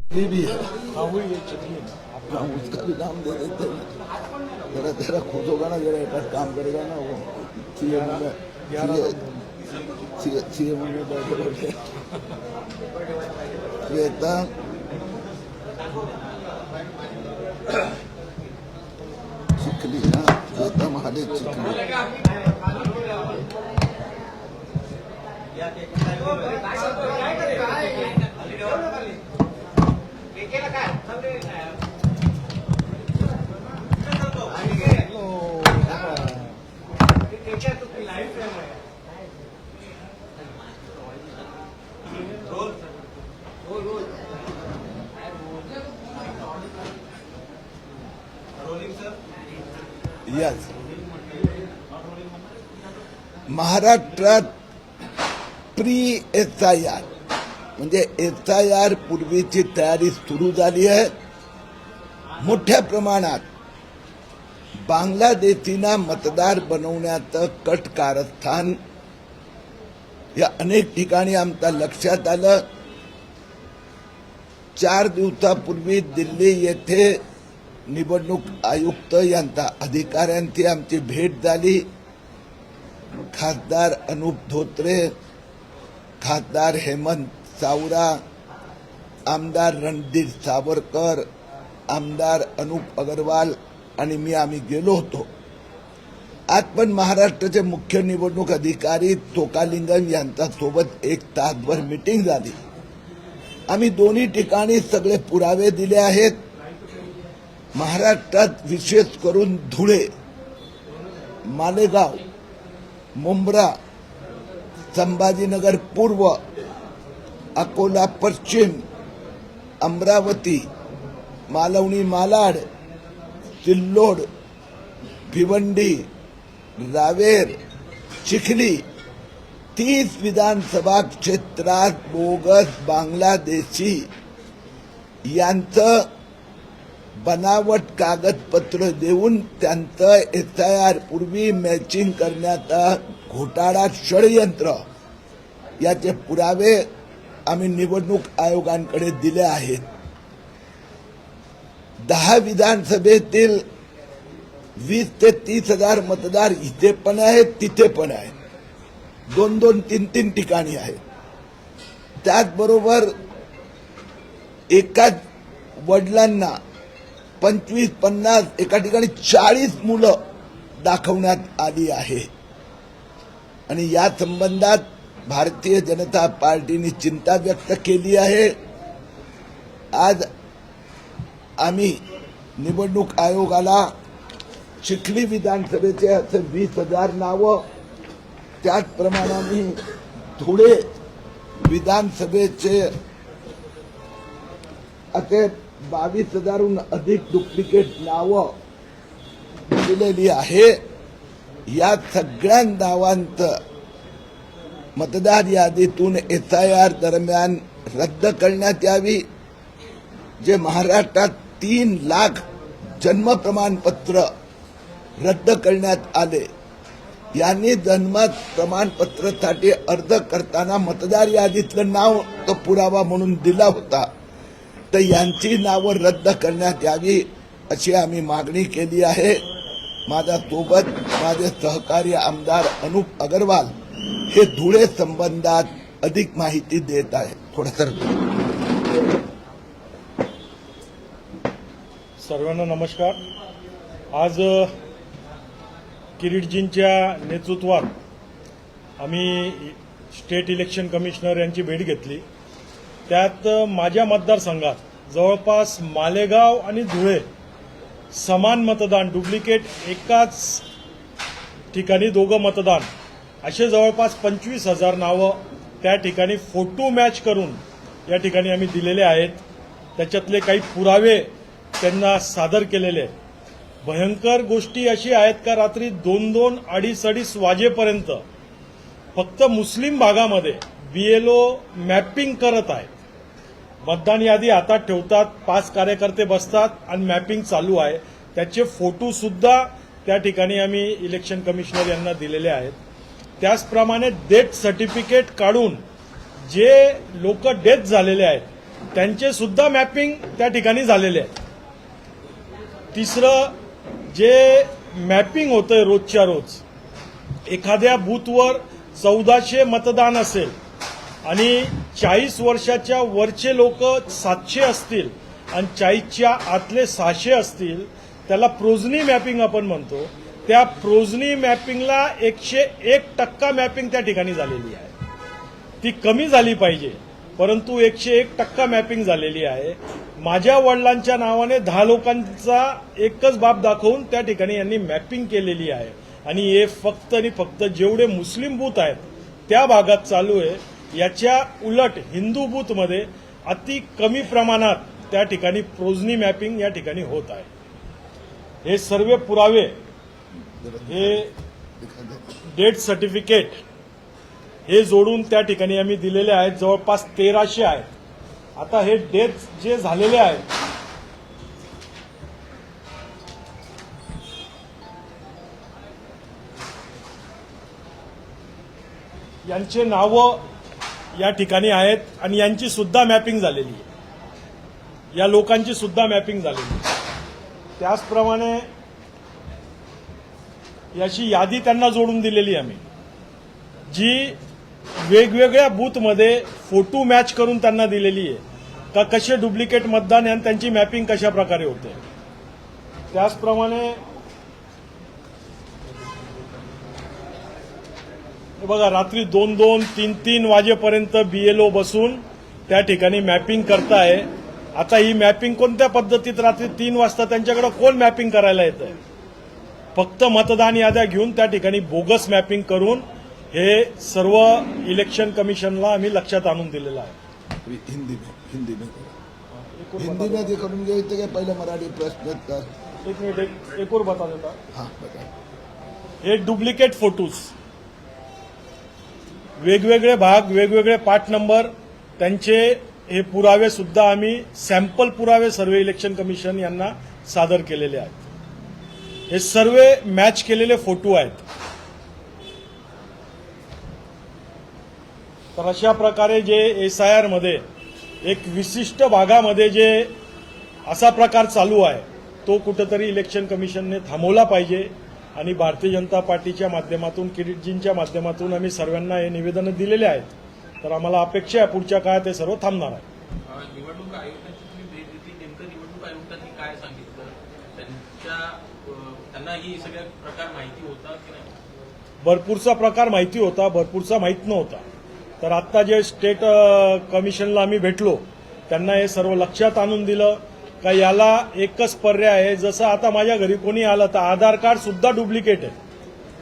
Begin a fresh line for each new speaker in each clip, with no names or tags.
भी है। हाँ वही है, चटनी हाँ उसका भी नाम दे देते हैं। जरा तेरा खुश होगा ना, जरा एक काम करेगा ना वो सीएम में बैठे बैठे श्वेता चिखली ना, श्वेता महादेव चिखली यस महाराष्ट्रात प्री SIR म्हणजे SIR पूर्वीची तयारी सुरू झाली आहे। मोठ्या प्रमाणात बांगलादेशींना मतदार बनवण्याचं कट कारस्थान या अनेक ठिकाणी आमच्या लक्षात आलं। 4 दिवसापूर्वी दिल्ली येथे निवडणूक आयुक्त यांच्या अधिकाऱ्यांची आमची भेट झाली। खासदार अनुप धोत्रे, खासदार हेमंत सावरा, आमदार रणधीर सावरकर, आमदार अनुप अग्रवाल आणि मी आम्ही गेलो होतो। आज पण महाराष्ट्राचे मुख्य निवडणूक अधिकारी चोकालिंगम यांच्या सोबत 1 तासभर मीटिंग झाली। आम्ही दोन्ही ठिकाणी सगळे पुरावे दिले आहेत। महाराष्ट्रात विशेष करून धुळे, मालेगाव, मुंब्रा, संभाजीनगर पूर्व, अकोला पश्चिम, अमरावती, मालवणी मालाड, सिल्लोड, भिवंडी, रावेर, चिखली 30 विधानसभा क्षेत्रात बोगस बांगलादेशी यांचं बनावट कागदपत्र देऊन त्यांचं SIR पूर्वी मॅचिंग करण्याचा घोटाळा षडयंत्र याचे पुरावे आम्ही निवडणूक आयोगांकडे दिले आहेत। 10 विधानसभेतील 20 ते 30 हजार मतदार इथे पण आहेत, तिथे पण आहेत। 2-2, 3-3 ठिकाणी आहेत। त्याचबरोबर एकाच वडिलांना 25-50 एका ठिकाणी 40 मुलं दाखवण्यात आली आहे आणि या संबंधात भारतीय जनता पार्टीने चिंता व्यक्त केली आहे। आज आम्ही निवडणूक आयोगाला चिखली विधानसभेचे असे 20,000 नावं, त्याचप्रमाणे धुळे विधानसभेचे असे 22,000हून अधिक डुप्लिकेट नावं दिलेली आहे। या सगळ्या नावांचं मतदार यादीतून SIR दरम्यान रद्द करण्यात यावी। जे महाराष्ट्रात 3 लाख जन्म प्रमाणपत्र रद्द करण्यात आले, यांनी जन्म प्रमाणपत्रासाठी अर्ज करताना मतदार यादीतलं नाव तो पुरावा म्हणून दिला होता, तर यांची नावं रद्द करण्यात यावी अशी आम्ही मागणी केली आहे। माझ्या सोबत माझे सहकारी आमदार अनुप अग्रवाल हे धुळे संबंधात अधिक माहिती देत आहेत। थोडंसर
सर्वांना नमस्कार। आज किरीटजींच्या नेतृत्वात आम्ही स्टेट इलेक्शन कमिशनर यांची भेट घेतली। त्यात माझ्या मतदारसंघात जवळपास मालेगाव आणि धुळे समान मतदान, डुप्लिकेट एकाच ठिकाणी दोघं मतदान, असे जवळपास 25,000 नावं त्या ठिकाणी फोटो मॅच करून या ठिकाणी आम्ही दिलेले आहेत। त्याच्यातले काही पुरावे त्यांना सादर केलेले आहेत। भयंकर गोष्टी अशी आहेत का रात्री 2-2, 2:30 वाजेपर्यंत फक्त मुस्लिम भागामध्ये BLO मॅपिंग करत आहेत। मतदान यादी हातात ठेवतात, 5 कार्यकर्ते बसतात आणि मॅपिंग चालू आहे। त्याचे फोटो सुद्धा त्या ठिकाणी आम्ही इलेक्शन कमिशनर यांना दिलेले आहेत। त्याचप्रमाणे डेथ सर्टिफिकेट काढून जे लोक डेथ झालेले आहेत त्यांचे सुद्धा मॅपिंग त्या ठिकाणी झालेले आहे. तिसरं, जे मॅपिंग होतंय रोजच्या रोज, एखाद्या बूथवर 1400 मतदान असेल आणि 40 वर्षाच्या वरचे लोक 700 असतील आणि 40च्या आतले 600 असतील, त्याला प्रोजनी मॅपिंग आपण म्हणतो. त्या प्रोजनी मॅपिंगला 101% मॅपिंग त्या ठिकाणी झालेली आहे. ती कमी झाली पाहिजे, परंतु 101% मॅपिंग झालेली आहे. माझ्या वडिलांच्या नावाने 10 लोकांचा एकच बाब दाखवून त्या ठिकाणी यांनी मॅपिंग केलेली आहे आणि हे फक्त आणि फक्त जेवढे मुस्लिम बूथ आहेत त्या भागात चालू आहे. याच्या उलट हिंदू बूथमध्ये अति कमी प्रमाणात त्या ठिकाणी प्रोजनी मॅपिंग या ठिकाणी होत आहे. हे सर्व पुरावे, हे डेथ सर्टिफिकेट हे जोडून त्या ठिकाणी आम्ही दिलेले आहेत. जवळपास 1300 आहेत. आता हे डेथ जे झालेले आहेत, यांचे नावं या ठिकाणी आहेत आणि यांची सुद्धा मॅपिंग झालेली आहे. या लोकांची सुद्धा मॅपिंग झालेली आहे. त्याचप्रमाणे याची यादी त्यांना जोडून दिलेली आम्ही, जी वेगवेगळ्या बूथमध्ये फोटो मॅच करून त्यांना दिलेली आहे का कसे डुप्लिकेट मतदान आणि त्यांची मॅपिंग कशा प्रकारे होते. त्याचप्रमाणे बघा, रात्री 2-2, 3-3 वाजेपर्यंत BLO बसून त्या ठिकाणी मॅपिंग करताय. आता ही मॅपिंग कोणत्या पद्धतीत रात्री 3 वाजता त्यांच्याकडे कोण मॅपिंग करायला येतंय? फक्त मतदान याद्या घेऊन त्या ठिकाणी बोगस मॅपिंग करून हे सर्व इलेक्शन कमिशनला आम्ही लक्षात आणून दिलेलं आहे.
हिंदी में जे करून घ्यायचं काय पहिलं मराठी प्रश्न का?
एक मिनिट, एक और बता देता.
हां बता.
हे डुप्लिकेट फोटोज, वेगवेगळे भाग, वेगवेगळे पार्ट नंबर, त्यांचे हे पुरावे सुद्धा आम्ही सॅम्पल पुरावे सर्व इलेक्शन कमिशन यांना सादर केलेले आहेत. हे सर्व मॅच केलेले फोटो आहेत. तर अशा प्रकारे जे SIR मध्ये एक विशिष्ट भागामध्ये जे असा प्रकार चालू आहे तो कुठेतरी इलेक्शन कमिशनने थांबवला पाहिजे आणि भारतीय जनता पार्टीच्या माध्यमातून, किरीटजींच्या माध्यमातून आम्ही सर्वांना हे निवेदन दिलेले आहेत. तर आम्हाला अपेक्षा आहे पुढच्या काळात हे सर्व थांबणार आहे.
निवडणूक आयोगाची तुम्ही भेट घेतली, नेमकं निवडणूक आयुक्तांनी काय सांगितलं? त्यांना ही सगळ्या प्रकार माहिती होता की नाही?
भरपूरचा प्रकार माहिती होता, भरपूरचा माहीत नव्हता. तर आत्ता जे स्टेट कमिशनला आम्ही भेटलो, त्यांना हे सर्व लक्षात आणून दिलं का याला एकच पर्याय आहे. जसं आता माझ्या घरी कोणी आलं तर आधार कार्ड सुद्धा डुप्लिकेट आहे.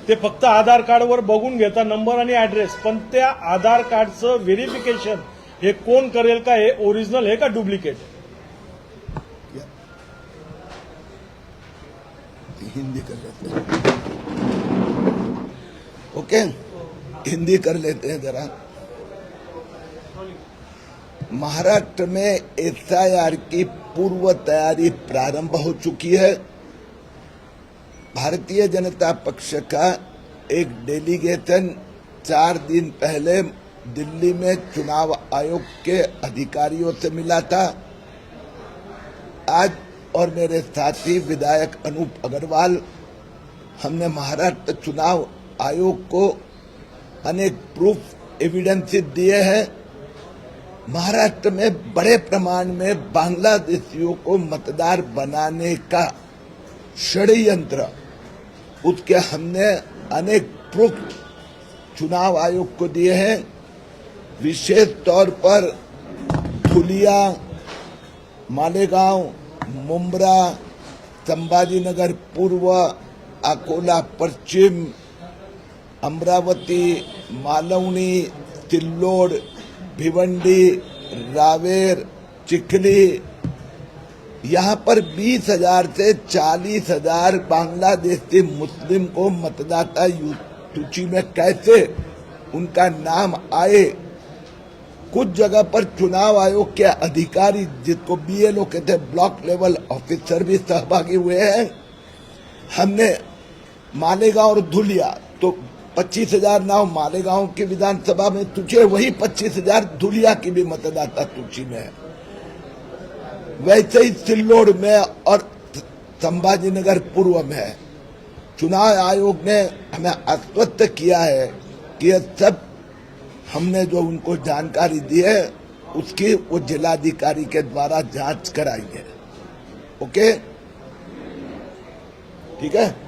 ते फक्त आधार कार्डवर बघून घेता नंबर आणि ॲड्रेस, पण त्या आधार कार्डचं व्हेरिफिकेशन हे कोण करेल का हे ओरिजिनल आहे का डुप्लिकेट आहे?
हिंदी कर लेते हैं. ओके, हिंदी कर लेते हैं जरा. महाराष्ट्र में SIR की पूर्व तैयारी प्रारंभ हो चुकी है. भारतीय जनता पक्ष का एक डेलीगेशन 4 दिन पहले दिल्ली में चुनाव आयोग के अधिकारियों से मिला था. आज और मेरे साथी विधायक अनूप अग्रवाल, हमने महाराष्ट्र चुनाव आयोग को अनेक प्रूफ एविडेंसेस दिए हैं. महाराष्ट्र में बड़े प्रमाण में बांग्लादेशियों को मतदार बनाने का षड्यंत्र, उसके हमने अनेक प्रूफ चुनाव आयोग को दिए हैं. विशेष तौर पर धुलिया, मालेगांव, मुंब्रा, संभाजीनगर पूर्व, अकोला पश्चिम, अमरावती, मालवनी, सिल्लोड, भिवंडी, रावेर, चिखली, यहाँ पर 20,000 से 40,000 बांग्लादेशी मुस्लिम को मतदाता सूची में कैसे उनका नाम आए. कुछ जगह पर चुनाव आयोग के अधिकारी, जिसको BLO कहते हैं, ब्लॉक लेवल ऑफिसर भी सहभागी हुए हैं. हमने मालेगांव और धुलिया, तो 25,000 नाम मालेगांव की विधानसभा में सूची है, वही 25,000 धुलिया की भी मतदाता सूची में है. वैसे ही सिल्लोड में और संभाजीनगर पूर्व में चुनाव आयोग ने हमें आश्वस्त किया है कि ये सब हमने जो उनको जानकारी दी है उसकी वो जिलाधिकारी के द्वारा जांच कराएंगे। ओके, ठीक है।